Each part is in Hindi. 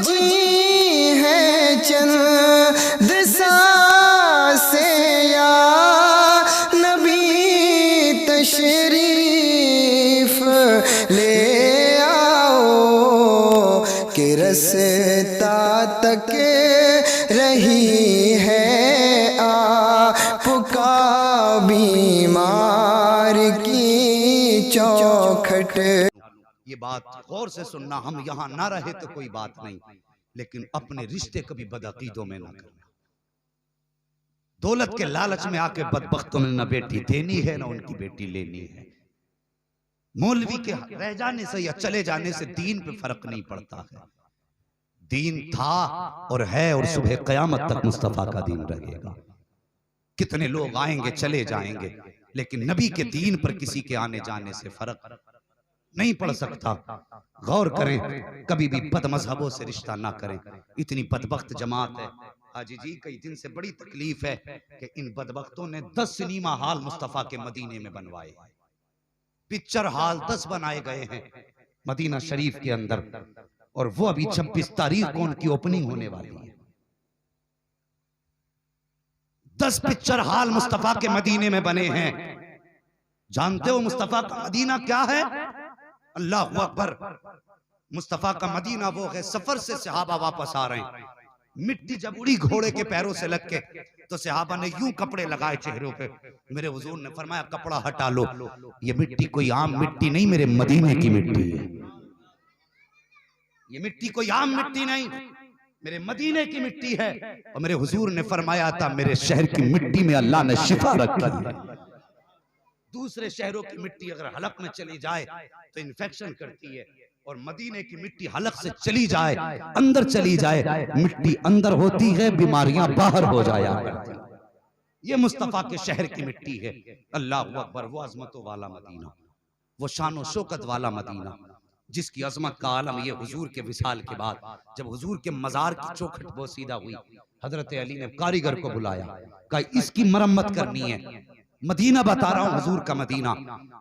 जी है चंद सांसें या नबी तशरीफ ले आओ कि रस्ता तक रही है आपका बीमार की चौखट। ये बात गौर से सुनना, हम यहाँ ना रहे तो कोई बात नहीं, लेकिन अपने रिश्ते कभी बदअकीदों में ना करना। दौलत के लालच में आके बदबख्तों ने न बेटी देनी है न उनकी बेटी लेनी है। मौलवी के रह जाने से या चले जाने से दीन पे फर्क नहीं पड़ता है। दीन था और है और सुबह कयामत तक मुस्तफा का दीन रहेगा। कितने लोग आएंगे चले जाएंगे, लेकिन नबी के दीन पर किसी के आने जाने से फर्क नहीं पड़ सकता। गौर करें, कभी भी बदमजहबों से रिश्ता ना करें। इतनी बदबख्त जमात है हाजी जी, कई दिन से बड़ी तकलीफ है कि इन बदबख्तों ने 10 सिनेमा हॉल मुस्तफा के मदीने में बनवाए, पिक्चर हॉल 10 बनाए गए हैं मदीना शरीफ के अंदर, और वो अभी 26 तारीख को उनकी ओपनिंग होने वाली है। 10 पिक्चर हॉल मुस्तफा के मदीने में बने हैं। जानते हो मुस्तफा का मदीना क्या है? अल्लाह अकबर। मुस्तफा का मदीना वो है, सफर से सहाबा वापस आ रहे हैं, मिट्टी जब उड़ी घोड़े के पैरों से लग के तो सहाबा ने यूं कपड़े लगाए चेहरों पे। मेरे हुजूर ने फरमाया कपड़ा हटा लो, ये मिट्टी कोई आम मिट्टी नहीं, मेरे मदीने की मिट्टी है। ये मिट्टी कोई आम मिट्टी नहीं, मेरे मदीने की मिट्टी है। और मेरे हुजूर ने फरमाया था मेरे शहर की मिट्टी में अल्लाह ने शिफा रखी है। दूसरे शहरों की मिट्टी अगर हलक में चली जाए तो इन्फेक्शन करती है, और मदीने की मिट्टी हलक से चली जाए, अंदर चली जाए, मिट्टी अंदर होती है, बीमारियां बाहर हो जाया करती। ये मुस्तफा के शहर की मिट्टी है। अल्लाह अकबर। वो अजमतों वाला मदीना, वो शानो शौकत वाला मदीना, जिसकी अजमत का आलम ये हुजूर के विसाल के बाद जब हुजूर के मजार की चौखट बोसीदा हुई, हजरत अली ने कारीगर को बुलाया, कहा इसकी मरम्मत करनी है। मदीना बता रहा हूं, हुजूर का मदीना,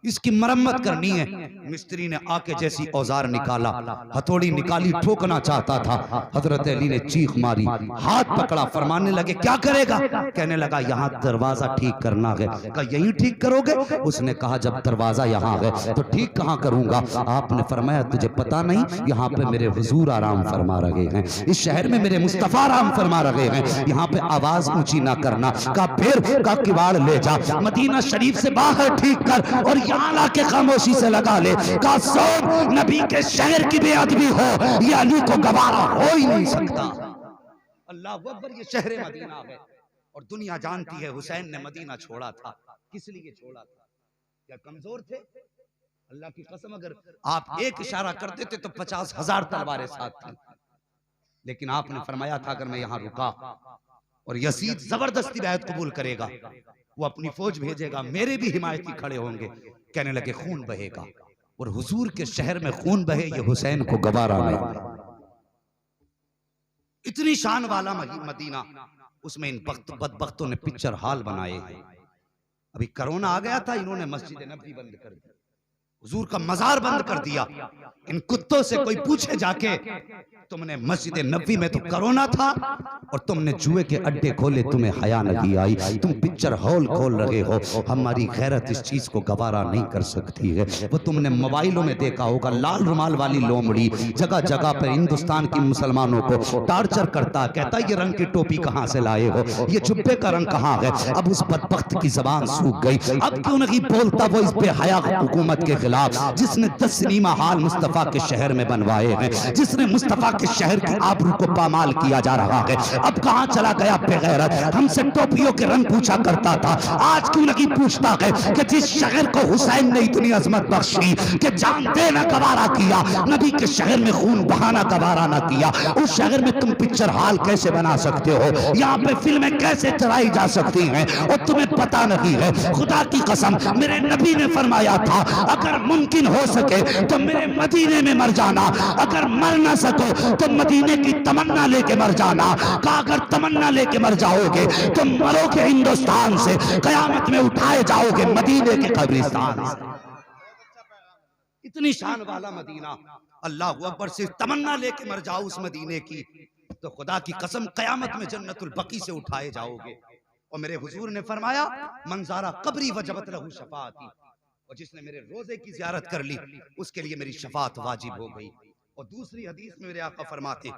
इसकी मरम्मत करनी है। मिस्त्री ने आके जैसी औजार निकाला, हथौड़ी निकाली, ठोकना चाहता था। हजरत अली ने चीख मारी, हाथ पकड़ा, फरमाने लगे क्या करेगा? कहने लगा यहाँ दरवाजा ठीक करना है। कहा यही ठीक करोगे? उसने कहा जब दरवाजा यहाँ है तो ठीक कहाँ करूंगा? आपने फरमाया तुझे पता नहीं, यहाँ पे मेरे हुजूर आराम फरमा रहे हैं, इस शहर में मेरे मुस्तफा आराम फरमा रहे हैं, यहाँ पे आवाज ऊंची ना करना। का फिर का किवाड़ ले जा, मदीना शरीफ से बाहर ठीक कर और यहाँ लाके खामोशी से लगा ले। का सोच नबी के शहर की बेअदबी हो, ये अली को गवारा हो ही नहीं सकता। अल्लाह अकबर। ये शहर मदीना है और दुनिया जानती है हुसैन ने मदीना छोड़ा था, किस लिए छोड़ा था? क्या कमजोर थे? अल्लाह की कसम, अगर आप एक इशारा कर देते तो 50,000 तलवारें साथ थी, लेकिन आपने फरमाया था अगर मैं यहाँ रुका और यजीद जबरदस्ती बैत कबूल करेगा, वो अपनी फौज भेजेगा, मेरे भी हिमायती खड़े होंगे। कहने लगे खून बहेगा, और हुजूर के शहर में खून बहे ये हुसैन को गवारा नहीं। इतनी शान वाला मदीना, उसमें इन बदबख्तों ने पिक्चर हॉल बनाए। अभी कोरोना आ गया था, इन्होंने मस्जिद नबी बंद कर दी, हुजूर का मजार बंद कर दिया। इन कुत्तों से कोई पूछे जाके तुमने मस्जिद नबी में तो कोरोना था और तुमने जुए के अड्डे खोले, तुम्हें हया नहीं आई, तुम पिक्चर हॉल खोल रहे हो, हमारी गैरत इस चीज को गवारा नहीं कर सकती है। वो तुमने मोबाइलों में देखा होगा, लाल रुमाल वाली लोमड़ी जगह जगह पर हिंदुस्तान की मुसलमानों को टार्चर करता, कहता ये रंग की टोपी कहाँ से लाए हो, ये जुब्बे का रंग कहाँ है? अब उस बदबख्त की जबान सूख गई, अब क्यों नहीं बोलता वो इस बेहया हुकूमत के खिलाफ, जिसने 10 सिनेमा हॉल मुस्तफा के शहर में बनवाए हैं, जिसने मुस्तफा के शहर की आबरू को पामाल किया जा रहा है। अब कहां चला गया बेगैरत? हमसे टोपियों के रंग पूछा करता था, आज क्यों नहीं पूछता है कि जिस शहर को हुसैन ने इतनी अजमत बख्शी कि जान देना गवारा किया, नबी के शहर में खून बहाना गवारा ना किया, उस शहर में तुम पिक्चर हॉल कैसे बना सकते हो? यहाँ पे फिल्में कैसे चलाई जा सकती हैं और तुम्हें पता नहीं है? खुदा की कसम, मेरे नबी ने फरमाया था अगर मुमकिन हो सके तो मेरे मदीने में मर जाना, अगर मर ना सको तो मदीने की तमन्ना लेके मर जाना। का अगर तमन्ना लेके मर जाओगे तो मरोगे हिंदुस्तान से, कयामत में उठाए जाओगे मदीने के कब्रिस्तान से। इतनी शान वाला मदीना, अल्लाह अकबर, सिर्फ तमन्ना लेके मर जाओ उस मदीने की तो खुदा की कसम कयामत में जन्नतुल बकी से उठाए जाओगे। और मेरे हुजूर ने फरमाया मंजारा कब्री वजबत लहू शफाअती, और जिसने मेरे रोजे की जियारत कर ली उसके लिए मेरी शफाअत वाजिब हो गई। और दूसरी हदीस में मेरे आका फरमाते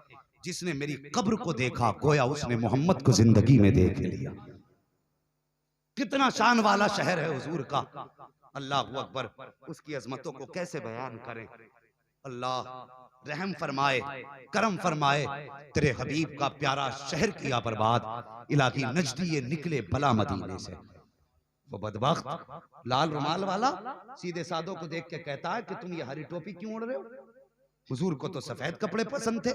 जिसने मेरी कब्र को देखा गोया उसने मोहम्मद को जिंदगी में देख लिया। कितना शान वाला शहर है हुजूर का, अल्लाह अकबर, उसकी अजमतों को कैसे बयान करें। अल्लाह रहम फरमाए, करम फरमाए, तेरे हबीब का प्यारा शहर किया बर्बाद। इलाही नजदी ये निकले भला मदीने से। वो बदबख्त लाल रुमाल वाला सीधे सादों को देख के कहता है कि तुम ये हरी टोपी क्यों ओढ़ रहे हो? हुजूर को तो सफेद कपड़े पसंद थे।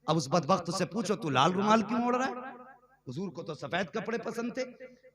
अब उस बदबख्त से पूछो तू लाल रुमाल क्यों ओढ़ रहा है? हुजूर को तो सफेद कपड़े पसंद थे।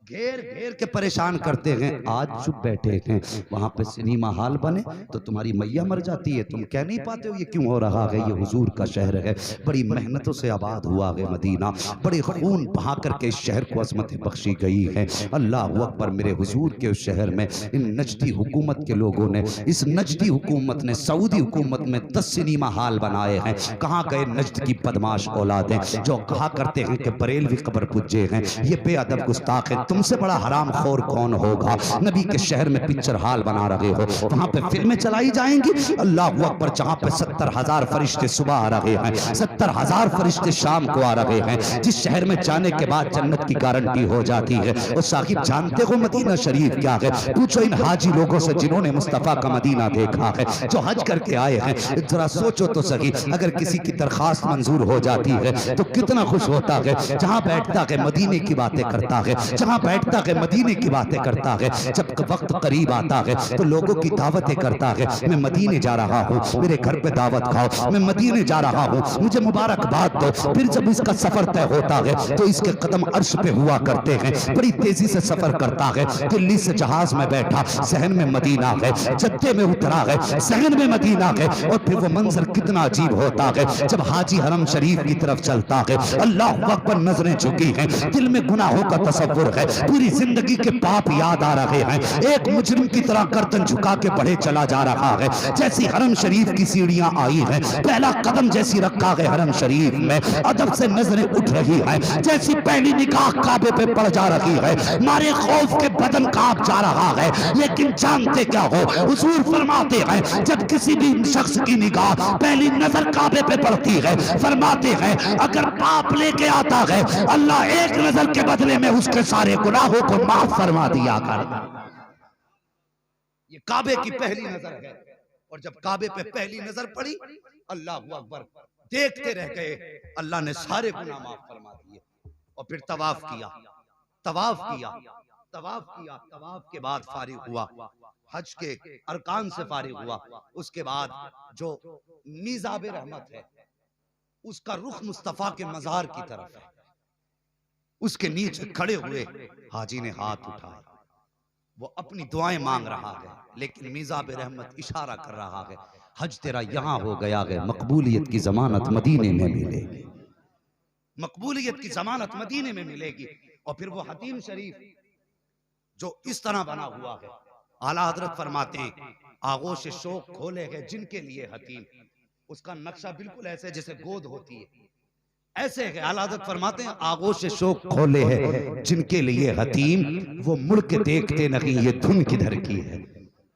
घेर घेर के परेशान करते हैं। आज चुप बैठे हैं, वहां पे सिनेमा हॉल बने तो तुम्हारी मैया मर जाती है, तुम कह नहीं पाते हो ये क्यों हो रहा है? ये हुजूर का शहर है, बड़ी मेहनतों से आबाद हुआ है मदीना, बड़े खून बहा करके इस शहर को अजमतें बख्शी गई है। अल्लाह अकबर, मेरे हुजूर के उस शहर में इन नजदी हुकूमत के लोगों ने, इस नजदी हुकूमत ने, सऊदी हुकूमत में 10 सिनेमा हॉल बनाए हैं। कहाँ गए नजद की बदमाश औलादें जो कहा करते हैं कि बरेलवी कब्र पुज्जे हैं, ये बेअदब गुस्ताख है। तुमसे बड़ा हराम खोर कौन होगा? नबी के शहर में पिक्चर हॉल बना रहे हो, वहां पे फिल्में चलाई जाएंगी। अल्लाह अकबर, जहां पे 70,000 फरिश्ते सुबह आ रहे हैं, 70,000 फरिश्ते शाम को आ रहे हैं, जिस शहर में जाने के बाद जन्नत की गारंटी हो जाती है। और साहिब जानते हो मदीना शरीफ क्या है? पूछो इन हाजी लोगों से जिन्होंने मुस्तफा का मदीना देखा है, जो हज करके आए हैं। जरा सोचो तो सही, अगर किसी की दरखास्त मंजूर हो जाती है तो कितना खुश होता है। जहां बैठता है मदीने की बातें करता है, जहां बैठता है मदीने की बातें करता है। जब वक्त करीब आता है तो लोगों की दावतें करता है, मैं मदीने जा रहा हूँ, मेरे घर पे दावत खाओ, मैं मदीने जा रहा हूँ, मुझे मुबारकबाद दो। फिर जब इसका सफर तय होता है तो इसके कदम अर्श पे हुआ करते हैं, बड़ी तेजी से सफर करता है। दिल्ली से जहाज में बैठा, सहन में मदीना है, जद्दे में उतरा है, सहन में मदीना है। और फिर वो मंजर कितना अजीब होता है जब हाजी हरम शरीफ की तरफ चलता है। अल्लाह अकबर, नजरें झुकी हैं, दिल में गुनाहों का तसव्वुर है, पूरी जिंदगी के पाप याद आ रहे हैं। एक मुजरिम की तरह गर्दन झुका के बढ़े चला जा रहा है। जैसी हरम शरीफ की सीढ़ियां आई हैं, पहला कदम जैसी रखा है हरम शरीफ में, अदब से नजरें उठ रही हैं। जैसी पहली निगाह काबे पे पड़ जा रही है, मारे खौफ के बदन कांप जा रहा है। लेकिन जानते क्या हो, हुजूर फरमाते हैं जब किसी भी शख्स की निगाह पहली नजर काबे पे पड़ती है, फरमाते हैं अगर पाप लेके आता है अल्लाह एक नजर के बदले में उसके सारे गुनाहों को माफ फरमा दिया कर। ये काबे की पहली नजर है। और जब काबे पे पहली नजर पड़ी, अल्लाह अकबर, देखते रह गए, अल्लाह ने सारे गुनाह माफ फरमा दिए। और फिर तवाफ किया, तवाफ किया, तवाफ किया, तवाफ के बाद फारिग हुआ, हज के अरकान से फारिग हुआ। उसके बाद जो मीज़ाब रहमत है उसका रुख मुस्तफा के मजार की तरफ है, उसके नीचे खड़े हुए हाजी ने हाथ उठाया, वो अपनी दुआएं मांग रहा है, लेकिन मीज़ाब रहमत इशारा कर रहा है हज तेरा यहां हो गया है, मकबूलियत की जमानत मदीने में मिलेगी, मकबूलियत की जमानत मदीने में मिलेगी। और फिर वो हतीम शरीफ जो इस तरह बना हुआ है, आला हजरत फरमाते हैं आगोश शोक खोले हैं जिनके लिए हतीम, उसका नक्शा बिल्कुल ऐसे जैसे गोद होती है, ऐसे है। आला हजरत फरमाते हैं आगोश शोक खोले हैं जिनके लिए हतीम, वो मुड़ के देखते नहीं ये धुन किधर की है।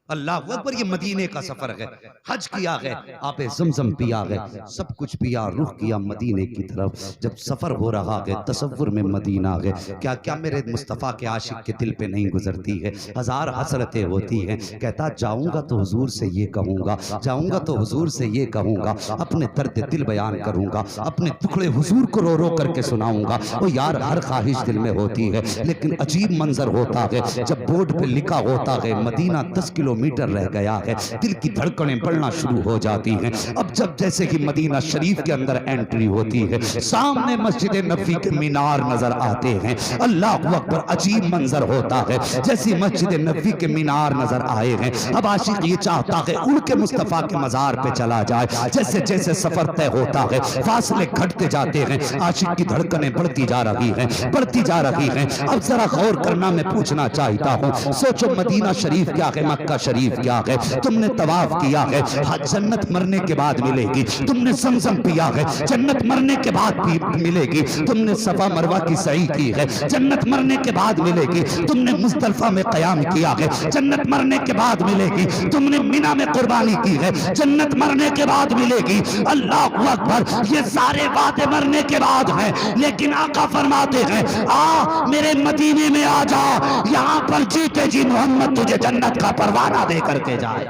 अल्लाह अकबर, ये मदीने का सफर है, हज किया है, आपे ज़मज़म पिया है, सब कुछ पिया, रुख किया मदीने की तरफ। जब सफर हो रहा है तसव्वुर में मदीना है, क्या क्या मेरे मुस्तफ़ा के आशिक के दिल पे नहीं गुजरती है, हजार हसरतें होती हैं। कहता जाऊंगा तो हुजूर से ये कहूंगा, जाऊंगा तो हुजूर से ये कहूंगा, अपने दर्द दिल बयान करूंगा, अपने टुकड़े हुजूर को रो रो करके सुनाऊंगा। ओ यार, हर ख्वाहिश दिल में होती है, लेकिन अजीब मंजर होता है जब बोर्ड पे लिखा होता है मदीना 10 किलोमीटर रह गया है, दिल की धड़कनें बढ़ना शुरू हो जाती हैं। अब जब जैसे कि मदीना शरीफ के अंदर एंट्री होती है, सामने मस्जिद नबी के मीनार नजर आते हैं। अल्लाह अकबर, अजीब मंजर होता है। जैसी मस्जिद नबी के मीनार नजर आए हैं, अब आशिक ये चाहता है उड़ के मुस्तफा के मजार पे चला जाए। जैसे जैसे सफर तय होता है, फासले घटते जाते हैं, आशिक की धड़कनें बढ़ती जा रही हैं, बढ़ती जा रही हैं। अब जरा गौर करना मैं पूछना चाहता हूँ, सोचो मदीना शरीफ क्या है, मक्का शरीफ किया है, तुमने तवाफ किया है, जन्नत मरने के बाद मिलेगी। तुमने ज़मज़म पिया है, जन्नत मरने के बाद भी मिलेगी। तुमने सफा मरवा की सही की है, जन्नत मरने के बाद मिलेगी। तुमने मुज़दलिफ़ा में क़याम किया है, जन्नत मरने के बाद मिलेगी। तुमने मिना में कुर्बानी की है, जन्नत मरने के बाद मिलेगी। अल्लाहु अकबर। ये सारे वादे मरने के बाद हैं, लेकिन आका फरमाते हैं आ मेरे मदीने में आ जा, यहाँ पर जीते जी मोहम्मद तुझे जन्नत का परवाना दे करके जाए।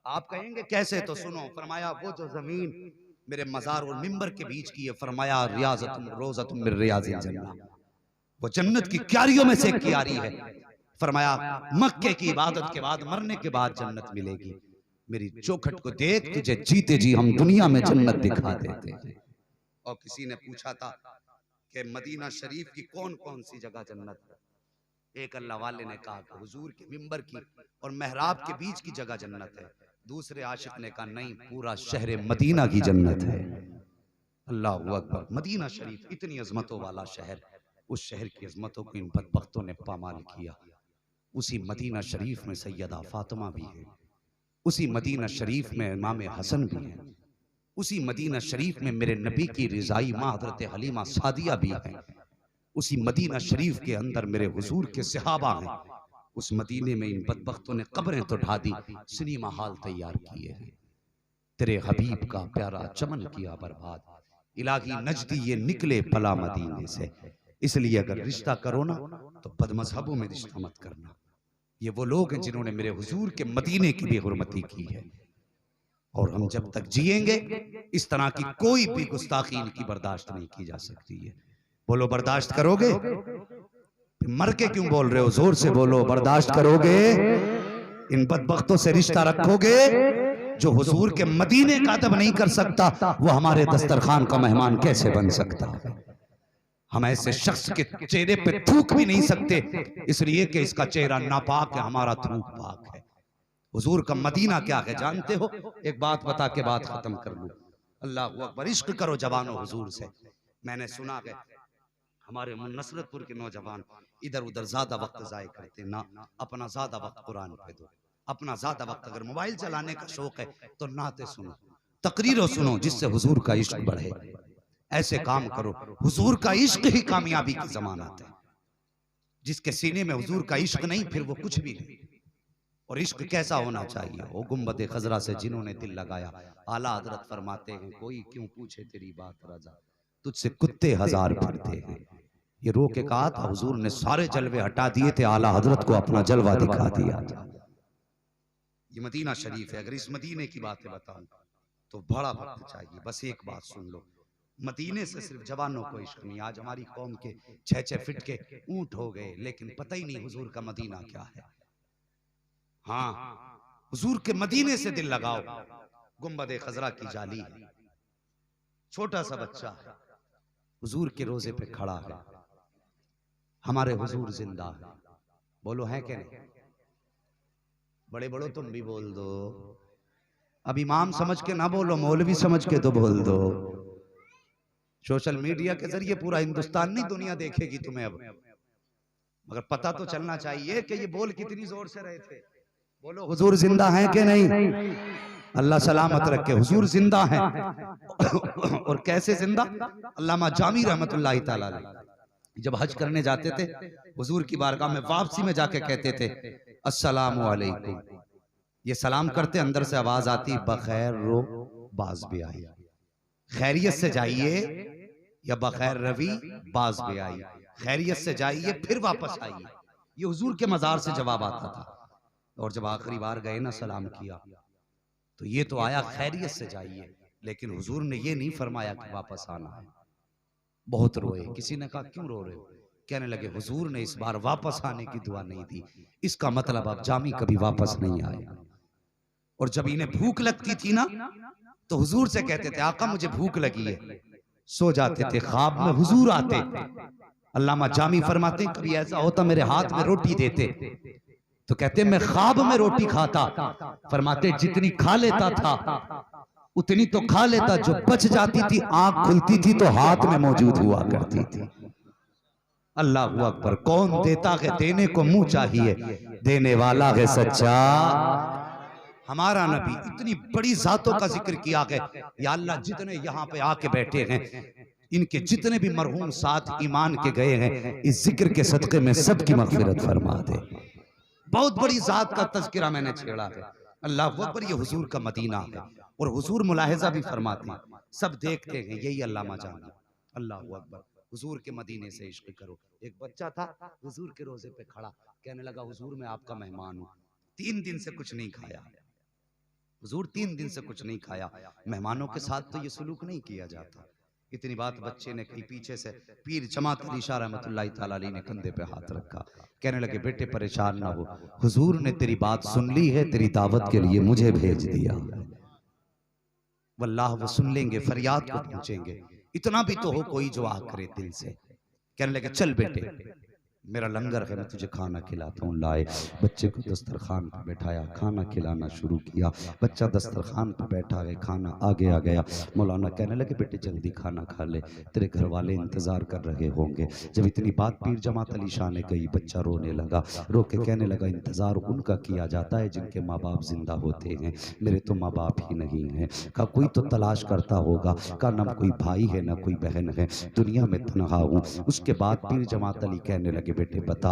आप कहेंगे कैसे, तो सुनो। फरमाया वो जो जमीन मेरे मजार और मिंबर के बीच की है, फरमाया रियाज़तुम रोज़तुम मिन रियाज़िल जन्नह, वो जन्नत की क्यारियों में से एक क्यारी है। फरमाया मक्के की इबादत के बाद मरने के बाद जन्नत मिलेगी। मेरी चौखट को देख, तुझे जीते जी हम दुनिया में जन्नत दिखा देते हैं। और किसी ने पूछा था कि मदीना शरीफ की कौन कौन सी जगह जन्नत है। एक अल्लाह वाले ने कहा कि हुजूर के मिंबर की और मेहराब के बीच की जगह जन्नत है। दूसरे आशिक ने कहा नहीं, पूरा शहर मदीना की जन्नत है। अल्लाहु अकबर। मदीना शरीफ इतनी अजमतों वाला शहर, उस शहर की अजमतों को इन बदबख्तों ने पामाल किया। उसी मदीना शरीफ में सैयदा फातिमा भी है, उसी मदीना शरीफ में इमाम हसन भी है, उसी मदीना शरीफ में मेरे नबी की रिजाई माँ हजरत हलीमा सादिया भी है, उसी मदीना शरीफ के अंदर मेरे हुजूर के सहाबा हैं। उस मदीने में इन बदबख्तों ने कब्रें तो ढा दी, सिनेमा हॉल तैयार किए हैं। तेरे हबीब का प्यारा चमन किया बर्बाद, इलाही नजदी ये निकले भला मदीने से। इसलिए अगर रिश्ता करो ना तो बदमजहबों में रिश्ता मत करना। ये वो लोग हैं जिन्होंने मेरे हुजूर के मदीने की बेहुरमती की है, और हम जब तक जिएंगे इस तरह की कोई भी गुस्ताखी इनकी बर्दाश्त नहीं की जा सकती है। बोलो बर्दाश्त करोगे? मर के क्यों बोल रहे हो? जोर से बोलो, बर्दाश्त करोगे? इन बदबख्तों से रिश्ता रखोगे? जो हुजूर के मदीने का अदब नहीं कर सकता, वो हमारे दस्तरखान का मेहमान कैसे बन सकता है? हम ऐसे शख्स के चेहरे पे थूक भी नहीं सकते, इसलिए कि इसका चेहरा नापाक है, हमारा थूक पाक है। हुजूर का मदीना क्या है जानते हो? एक बात बता के बात खत्म कर लूं। अल्लाह अकबर। इश्क करो जवानों हुजूर से। मैंने सुना है हमारे नसरतपुर के नौजवान इधर उधर ज्यादा वक्त जाया करते ना, अपना ज्यादा वक्त कुरान पे दो। अपना ज्यादा वक्त अगर मोबाइल चलाने का शौक है तो नाते सुनो, तकरीरों सुनो, जिससे हुजूर का इश्क बढ़े। ऐसे काम करो। हुजूर का इश्क ही कामयाबी की जमानत है। जिसके सीने में हुजूर का इश्क नहीं, फिर वो कुछ भी नहीं। और इश्क कैसा होना चाहिए? ओ गुंबद खजरा से जिन्होंने दिल लगाया, आला हजरत फरमाते हैं कोई क्यों पूछे तेरी बात रजा, तुझसे कुत्ते हजार फिरते हैं। ये रो के कहा था, हुजूर ने सारे जलवे हटा दिए थे, आला हजरत को अपना जलवा दिखा दिया था। ये मदीना शरीफ है। अगर इस मदीने की बातें बताऊं तो बड़ा वक्त चाहिए। बस एक बात सुन लो, मदीने से सिर्फ जवानों को इश्क नहीं। आज हमारी कौम के 6-6 फीट के ऊंट हो गए, लेकिन पता ही नहीं हुजूर का मदीना क्या है। हाँ, हुजूर के मदीने से दिल लगाओ। गुंबद खजरा की जाली है, छोटा सा बच्चा है, हुजूर के रोजे पे खड़ा है। हमारे हुजूर जिंदा है। बोलो है कि नहीं? बड़े बड़ो तुम भी बोल दो। अब इमाम समझ के ना बोलो, मौलवी समझ के तो बोल दो। सोशल मीडिया के जरिए पूरा हिंदुस्तान नहीं दुनिया देखेगी तुम्हें अब, मगर पता तो चलना चाहिए कि ये बोल कितनी जोर से रहे थे। बोलो हुजूर जिंदा हैं कि नहीं? अल्लाह सलामत रखे। हुजूर जिंदा हैं। और कैसे जिंदा? अल्लामा जामी रहमतुल्लाहि तआला अलैह जब हज करने जाते थे, हुजूर की बारगाह में वापसी में जाके कहते थे अस्सलामु अलैकुम। ये सलाम करते, अंदर से आवाज आती बखैर रो बाज भी आई। खैरियत से जाइए या बखैर रवि बाज भी आई। खैरियत से जाइए फिर वापस आइए। ये हुजूर के मजार से जवाब आता था। और जब आखिरी बार गए ना, सलाम किया, तो ये तो आया खैरियत से जाइए, लेकिन हुजूर ने ये नहीं फरमाया कि वापस आना है। बहुत रोए। किसी ने कहा क्यों रो रहे हो? कहने लगे हुजूर ने इस बार वापस आने की दुआ नहीं दी, इसका मतलब अब जामी कभी वापस नहीं आए। और जब इन्हें भूख लगती थी ना, तो हुजूर से कहते थे आका मुझे भूख लगी है। सो जाते थे, ख्वाब में हुजूर आते। अल्लामा जामी फरमाते कभी ऐसा होता मेरे हाथ में रोटी देते, तो कहते मैं ख्वाब में रोटी खाता। फरमाते जितनी खा लेता था उतनी तो खा लेता, जो बच जाती थी आंख खुलती थी तो हाथ में मौजूद हुआ करती थी। अल्लाह अकबर। कौन देता है? देने को मुंह चाहिए। देने वाला है सच्चा। हमारा नबी इतनी बड़ी जातों का जिक्र किया है, या अल्लाह जितने यहाँ पे आके बैठे हैं, इनके जितने भी मरहूम साथ ईमान के गए हैं, इस जिक्र के सदक़े में सबकी मग़फ़िरत फरमा दे। बहुत बड़ी जात का तज़किरा मैंने छेड़ा है। अल्लाह अकबर, ये हुजूर का मदीना है और हुजूर मुलाहिज़ा भी फरमाते हैं, सब देखते हैं, यही अल्लामा जान। अल्लाह अकबर, हुजूर के मदीने से इश्क करो। एक बच्चा था हुजूर के रोजे पे खड़ा, कहने लगा हुजूर मैं आपका मेहमान हूँ, 3 दिन से कुछ नहीं खाया। हुजूर 3 दिन से कुछ नहीं खाया। मेहमानों के साथ तो ये सलूक नहीं किया जाता। इतनी बात बच्चे ने कही, पीछे से पीर जमात अली शाह रहमतुल्लाह तआला अलैह ने कंधे पे हाथ रखा, कहने लगे बेटे परेशान ना हो, हुजूर ने तेरी बात सुन ली है, तेरी दावत के लिए मुझे भेज दिया। वल्लाह वो सुन लेंगे, फरियाद को पहुंचेंगे। इतना भी तो हो कोई जो आ करे दिल से। कहने लगे चल बेटे मेरा लंगर है, मैं तुझे खाना खिलाता हूँ। लाए बच्चे को दस्तरखान पे बैठाया, खाना खिलाना शुरू किया। बच्चा दस्तरखान पे बैठा है, खाना आगे आ गया। मौलाना कहने लगे बेटे जल्दी खाना खा ले, तेरे घर वाले इंतज़ार कर रहे होंगे। जब इतनी बात पीर जमात अली शाह ने कही, बच्चा रोने लगा। रो के कहने लगा इंतज़ार उनका किया जाता है जिनके माँ बाप जिंदा होते हैं, मेरे तो माँ बाप ही नहीं हैं। कहा कोई तो तलाश करता होगा। कहा ना कोई भाई है ना कोई बहन है, दुनिया में तनहा हूँ। उसके बाद पीर जमात अली कहने लगे बेटे बता,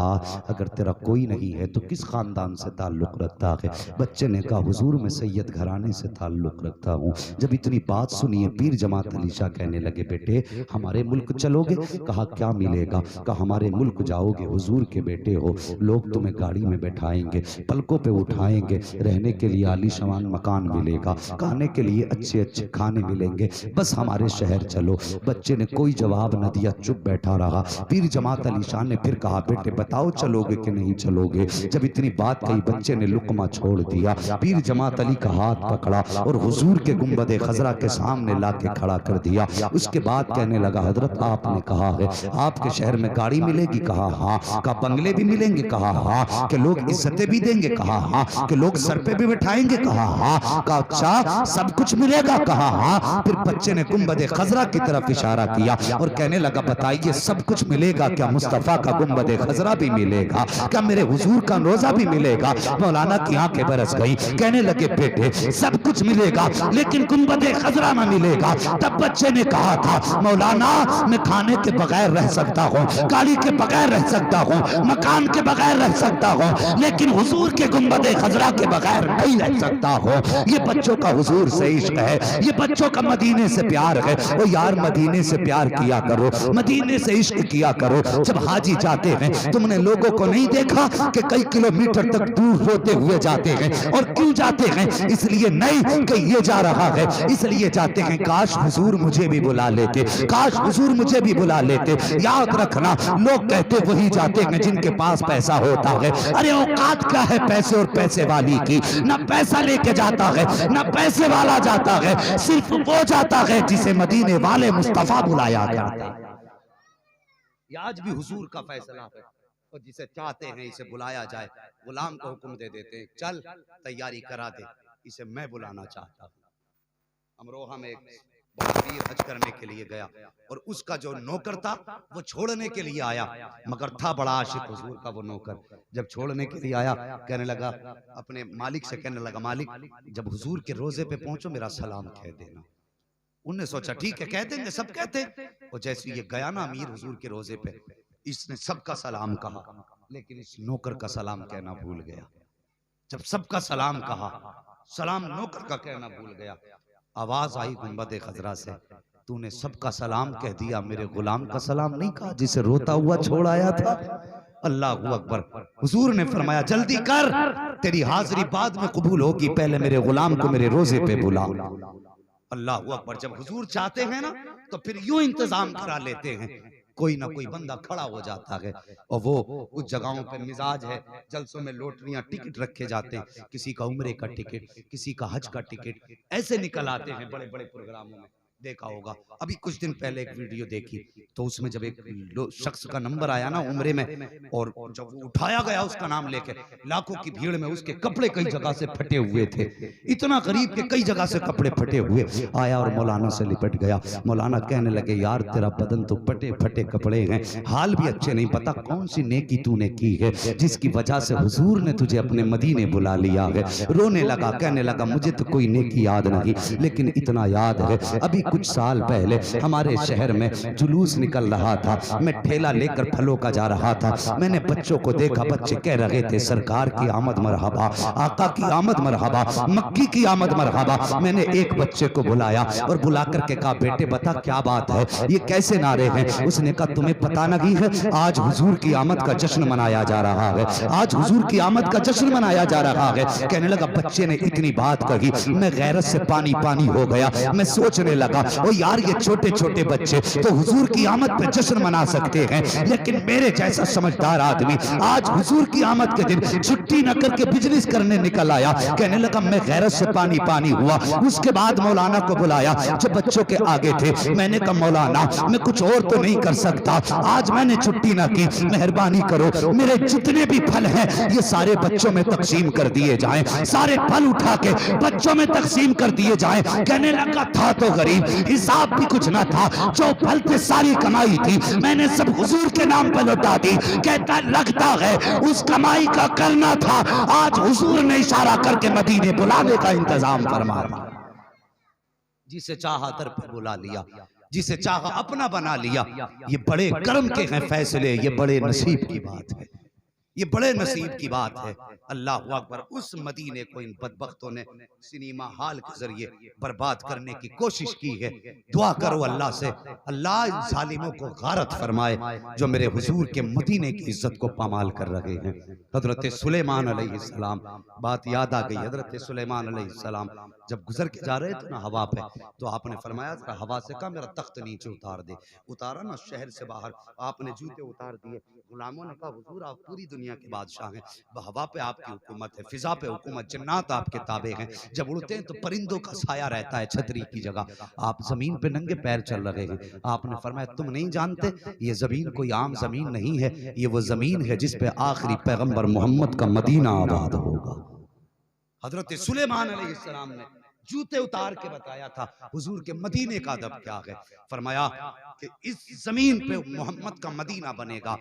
अगर तेरा कोई नहीं है तो किस खानदान से ताल्लुक रखता है? बच्चे ने कहा हुजूर मैं सैयद घराने से ताल्लुक रखता हूँ। जब इतनी बात सुनिए पीर जमात अली शाह कहने लगे बेटे हमारे मुल्क चलोगे? कहा क्या मिलेगा? कहा हमारे मुल्क जाओगे, हुजूर के बेटे हो, लोग तुम्हें गाड़ी में बैठाएंगे, पलकों पे उठाएंगे, रहने के लिए आलीशान मकान मिलेगा, खाने के लिए अच्छे अच्छे खाने मिलेंगे, बस हमारे शहर चलो। बच्चे ने कोई जवाब न दिया, चुप बैठा रहा। पीर जमात अली शाह ने फिर कहा बेटे बताओ चलोगे कि नहीं चलोगे? जब इतनी बात कही बच्चे ने लुकमा छोड़ दिया। पीर जमात अली का हाथ पकड़ा और हुजूर के गुंबद खजरा के सामने लाके खड़ा कर दिया। उसके बाद कहने लगा हजरत आपने कहा है आपके शहर में गाड़ी मिलेगी? कहा हाँ। का बंगले भी मिलेंगे? कहा हाँ। के लोग इज्जतें भी देंगे? कहा हाँ। के लोग सर पे भी बिठाएंगे? कहा हाँ। का अच्छा सब कुछ मिलेगा? कहा हाँ। फिर बच्चे ने गुंबद खजरा की तरफ इशारा किया और कहने लगा बताइए सब कुछ मिलेगा क्या? मुस्तफा का गुंबद खजरा भी मिलेगा क्या? मेरे हुजूर का रोजा भी मिलेगा? मौलाना की आंखें बरस गई, कहने लगे बेटे सब कुछ मिलेगा लेकिन गुंबद खजरा न मिलेगा। तब बच्चे ने कहा था मौलाना मैं खाने के बगैर रह सकता हूँ, गाड़ी के बगैर रह सकता हूँ, मकान के बगैर रह सकता हूँ, लेकिन हुजूर के गुंबद खजरा के बगैर नहीं रह सकता हूँ। ये बच्चों का हुजूर से इश्क है, ये बच्चों का मदीने से प्यार है। ओ यार मदीने से प्यार किया करो, मदीने से इश्क किया करो। जब हाजी जाते हैं तुमने लोगों को नहीं देखा कि कई किलोमीटर तक दूर होते हुए जाते हैं? और क्यों जाते हैं? इसलिए नहीं कि ये जा रहा है, इसलिए जाते हैं काश हुजूर मुझे भी बुला लेते, काश हुजूर मुझे भी बुला लेते। याद रखना लोग कहते वही जाते हैं जिनके पास पैसा होता है। अरे औकात क्या है पैसे और पैसे वाली की? ना पैसा लेके जाता है ना पैसे वाला जाता है, सिर्फ वो जाता है जिसे मदीने वाले मुस्तफा बुलाया करता है। आज भी हुजूर का फैसला है और जिसे चाहते हैं इसे बुलाया जाए। गुलाम को हुक्म दे देते हैं चल तैयारी करा दे, इसे मैं बुलाना चाहता हूँ। अमरोहा में एक वीर हज करने के लिए गया और उसका जो नौकर था वो छोड़ने के लिए आया, मगर था बड़ा आशिक हुजूर का वो नौकर। जब छोड़ने के लिए आया कहने लगा अपने मालिक से, कहने लगा मालिक जब हुजूर के रोजे पे पहुंचो मेरा सलाम कह देना। उनने सोचा ठीक है कह देंगे, सब कहते। और जैसे ये गया ना अमीर हुजूर के रोजे पे, इसने सबका सलाम कहा लेकिन इस नौकर का सलाम कहना भूल गया। जब सबका सलाम कहा, सलाम नौकर का कहना भूल गया। आवाज आई गुंबद खजरा से, तूने सबका सलाम कह दिया, मेरे गुलाम का सलाम नहीं कहा जिसे रोता हुआ छोड़ आया था। अल्लाह अकबर। हुजूर ने फरमाया जल्दी कर, तेरी हाजिरी बाद में कबूल होगी, पहले मेरे गुलाम को मेरे रोजे पे बुला। अल्लाह अकबर। जब हुजूर चाहते हैं ना तो फिर यूं इंतजाम करा लेते हैं, कोई ना कोई बंदा खड़ा हो जाता है और वो उस जगहों पे मिजाज है, जलसों में लोटरियां टिकट रखे जाते हैं, किसी का उम्रे का टिकट, किसी का हज का टिकट, ऐसे निकल आते हैं बड़े बड़े प्रोग्रामों में। देखा होगा। अभी कुछ दिन पहले एक वीडियो देखी तो उसमें जब एक शख्स का नंबर आया ना उम्रे में, और जब वो उठाया गया उसका नाम लेके, लाखों की भीड़ में उसके कपड़े कई जगह से फटे हुए थे, इतना गरीब के कई जगह से कपड़े फटे हुए। आया और मौलाना से लिपट गया। मौलाना कहने लगे, यार तेरा बदन तो फटे फटे कपड़े हैं, हाल भी अच्छे नहीं, पता कौन सी नेकी तूने की है जिसकी वजह से हुजूर ने तुझे अपने मदीने बुला लिया है। रोने लगा, कहने लगा, मुझे तो कोई नेकी याद नहीं, लेकिन इतना याद है, अभी कुछ साल पहले हमारे शहर में जुलूस निकल रहा था, मैं ठेला लेकर फलों का जा रहा था, मैंने बच्चों को देखा, बच्चे कह रहे थे सरकार की आमद मरहबा, आका की आमद मरहबा, मक्की की आमद मरहबा। मैंने एक बच्चे को बुलाया और बुला करके कहा, बेटे बता क्या बात है, ये कैसे नारे हैं? उसने कहा, तुम्हें पता नहीं है, आज हुजूर की आमद का जश्न मनाया जा रहा है, आज हुजूर की आमद का जश्न मनाया जा रहा है। कहने लगा, बच्चे ने इतनी बात कही, मैं गैरत से पानी पानी हो गया। मैं सोचने लगा, ओ यार ये छोटे छोटे बच्चे तो हुजूर की आमद पे जश्न मना सकते हैं, लेकिन मेरे जैसा समझदार आदमी आज हुजूर की आमद के दिन छुट्टी न करके बिजनेस करने निकल आया। कहने लगा, मैं गैरत से पानी पानी हुआ। उसके बाद मौलाना को बुलाया जो बच्चों के आगे थे। मैंने कहा, मौलाना मैं कुछ और तो नहीं कर सकता, आज मैंने छुट्टी ना की, मेहरबानी करो मेरे जितने भी फल हैं ये सारे बच्चों में तकसीम कर दिए जाएं, सारे फल उठा के बच्चों में तकसीम कर दिए जाएं। कहने लगा, था तो गरीब, हिसाब भी कुछ ना था, जो फल पे सारी कमाई थी मैंने सब हुजूर के नाम पर लौटा दी। कहता, लगता है उस कमाई का करना था, आज हुजूर ने इशारा करके मदीने बुलाने का इंतजाम फरमा दिया। जिसे चाहा दर पे बुला लिया, जिसे चाहा अपना बना लिया। ये बड़े कर्म के हैं फैसले, ये बड़े नसीब की बात है, ये बड़े नसीब की बात है। अल्लाह अकबर। उस मदीने को इन बदबख्तों ने सिनेमा हॉल के जरिए बर्बाद करने की कोशिश की है। दुआ करो अल्लाह से, अल्लाह इन जालिमों को गारत फरमाए जो मेरे हुजूर के मदीने की इज्जत को पामाल कर रहे हैं। हजरत सुलेमान अलैहिस्सलाम, बात याद आ गई, हजरत सुलेमान अलैहिस्सलाम जब गुजर के जा रहे थे ना हवा पे, तो आपने फरमाया जरा हवा से कहा मेरा तख्त नीचे उतार दे। उतारा ना शहर से बाहर, आपने जूते उतार दिए। गुलामों ने कहा, हुजूर आप पूरी दुनिया के बादशाह हैं, हवा पे आपकी हुकूमत है, फिजा पे हुकूमत, जन्नात आपके ताबे हैं, जब उड़ते हैं तो परिंदों का साया रहता है छतरी की जगह, आप जमीन पे नंगे पैर चल रहे हैं। आपने फरमाया, तुम नहीं जानते ये जमीन कोई आम जमीन नहीं है, ये वो जमीन है जिस पे आखिरी पैगंबर मोहम्मद का मदीना आबाद होगा। हजरत सुलेमान अलैहिस्सलाम ने जूते उतार के बताया था हुजूर के मदीने का अदब क्या है। फरमाया कि इस जमीन पे मोहम्मद का मदीना बनेगा।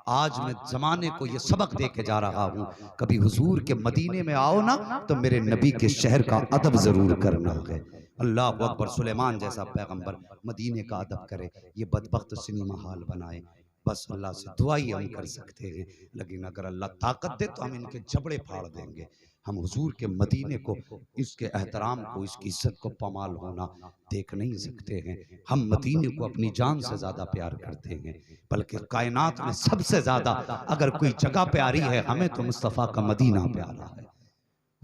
आज मैं जमाने को ये सबक दे के जा रहा हूँ, कभी हुजूर के मदीने में आओ ना तो मेरे नबी के शहर का अदब जरूर करना है। अल्लाह अकबर। सुलेमान जैसा पैगंबर मदीने का अदब करे, ये बदबख्त सिनेमा हॉल बनाए। बस अल्लाह से दुआ ही हम कर सकते हैं, लेकिन अगर अल्लाह ताकत दे तो हम इनके जबड़े फाड़ देंगे। हम हुजूर के मदीने को, इसके एहतराम को, इसकी इज्जत को पामाल होना देख नहीं सकते हैं। हम मदीने को अपनी जान से ज्यादा प्यार करते हैं, बल्कि कायनात में सबसे ज्यादा अगर कोई जगह प्यारी है हमें तो मुस्तफ़ा का मदीना प्यारा है,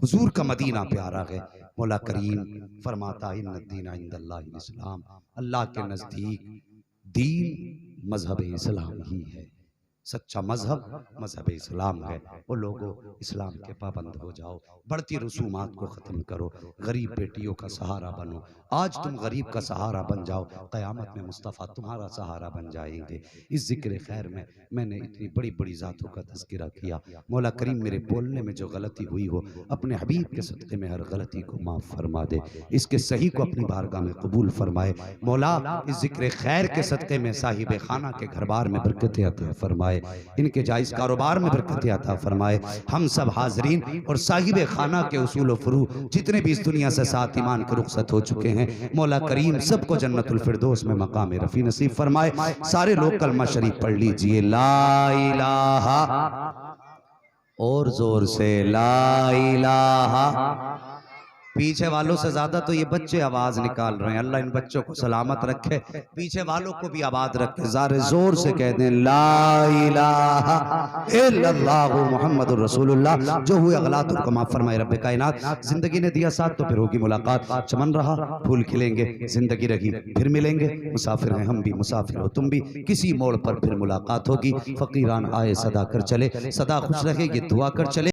हुजूर का मदीना प्यारा है। मौला करीम फरमाता है, इन्ना दीन इंदल्लाहिल इस्लाम, अल्लाह के नजदीक दीन मजहब इस्लाम ही है। सच्चा मजहब मजहब इस्लाम है। वो लोगों इस्लाम के पाबंद हो जाओ, बढ़ती रसूमात को ख़त्म करो, गरीब बेटियों का सहारा बनो। आज तुम गरीब का सहारा बन जाओ, क़यामत में मुस्तफ़ा तुम्हारा सहारा बन जाएंगे। इस ज़िक्र खैर में मैंने इतनी बड़ी बड़ी ज़ातों का तज़किरा किया। मौला करीम मेरे बोलने में जो गलती हुई हो अपने हबीब के सदक़े में हर गलती को माफ़ फरमा दे, इसके सही को अपनी बारगाह में कबूल फरमाए। मौला इस ज़िक्र खैर के सदक़े में साहिब खाना के घर बार में बरकत अता फरमाए, इनके जायज़ कारोबार में बरकत अता फरमाए। हम सब हाज़रीन और साहिब खाना के उसूल व फुरू जितने भी इस दुनिया से साथ ईमान के रुखसत हो चुके हैं, मौला करीम सबको जन्नतुल फिरदौस में मकाम रफ़ी नसीब फरमाए। सारे लोग कलमा शरीफ पढ़ लीजिए, ला इलाहा, और जोर से ला इलाहा। पीछे वालों से ज्यादा तो ये बच्चे आवाज निकाल रहे हैं, अल्लाह इन बच्चों को सलामत रखे, पीछे वालों को भी आबाद रखे। ज़ारे जोर से कह दें, ला इलाहा इल्लल्लाहु मुहम्मदुर रसूलुल्लाह। जो हुए गलत उनको माफ फरमाए रब्बे कायनात। जिंदगी ने दिया साथ तो फिर होगी मुलाकात, चमन रहा फूल खिलेंगे, जिंदगी रही फिर मिलेंगे। मुसाफिर हैं हम भी, मुसाफिर हो तुम भी, किसी मोड़ पर फिर मुलाकात होगी। फकीरान आए सदा कर चले, सदा खुश रहे ये दुआ कर चले।